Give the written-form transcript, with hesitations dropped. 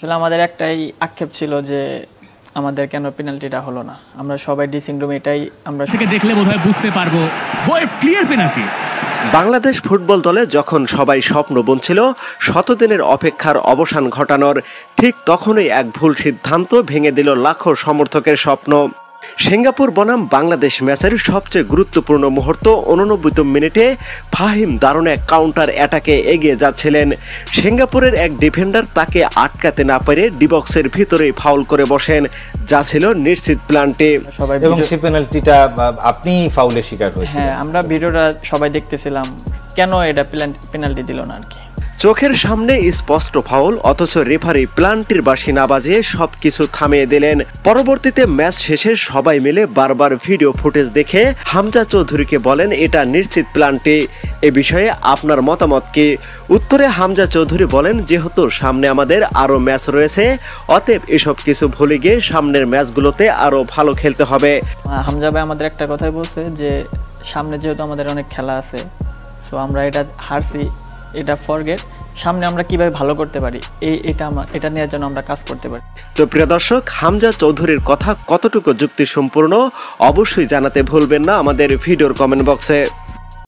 আসলে আমাদের একটাই আক্ষেপ ছিল যে আমাদের কেন পেনাল্টিটা হলো না। আমরা সবাই ড্রেসিং রুমে এটাই আমরা থেকে দেখলে বোধহয় বুঝতে পারবো ক্লিয়ার পেনাল্টি। বাংলাদেশ ফুটবল দলে যখন সবাই স্বপ্ন বুনছিল শতদিনের অপেক্ষার অবসান ঘটানোর, ঠিক তখনই এক ভুল সিদ্ধান্ত ভেঙে দিল লাখো সমর্থকের স্বপ্ন। সিঙ্গাপুর বনাম বাংলাদেশ ম্যাচের সবচেয়ে গুরুত্বপূর্ণ মুহূর্ত 89 মিনিটে ফাহিম দারুণ এক কাউন্টার অ্যাটাকে এগিয়ে যাচ্ছিলেন। সিঙ্গাপুরের এক ডিফেন্ডার তাকে আটকাতে না পেরে ডিবক্সের ভিতরেই ফাউল করে বসেন, যা ছিল নিশ্চিত পেনাল্টি। এবং সেই পেনাল্টিটা আপনি ফাউলের শিকার হয়েছিলেন। হ্যাঁ, আমরা ভিডিওটা সবাই দেখতেছিলাম, কেন এটা পেনাল্টি দিল না আর কি। চোখের সামনে স্পষ্ট ফাউল, অথচ রেফারি পেনাল্টির বাঁশি না বাজিয়ে সবকিছু থামিয়ে দিলেন। পরবর্তীতে ম্যাচ শেষে সবাই মিলে বারবার ভিডিও ফুটেজ দেখে হামজা চৌধুরীকে বলেন এটা নিশ্চিত পেনাল্টি। এ বিষয়ে আপনার মতামত কি? উত্তরে হামজা চৌধুরী বলেন, যেহেতু সামনে আমাদের আরও ম্যাচ রয়েছে, অতএব এসব কিছু ভুলে গিয়ে সামনের ম্যাচগুলোতে আরও ভালো খেলতে হবে। হামজা ভাই আমাদের একটা কথাই বলছে যে সামনে যেহেতু আমাদের অনেক খেলা আছে, সো আমরা এটা হারছি, এটা ফরগেট, সামনে আমরা কিভাবে ভালো করতে পারি এটা নিয়ে যেন আমরা কাজ করতে পারি। তো প্রিয় দর্শক, হামজা চৌধুরীর কথা কতটুকু যুক্তিসম্পূর্ণ অবশ্যই জানাতে ভুলবেন না আমাদের ভিডিওর কমেন্ট বক্সে।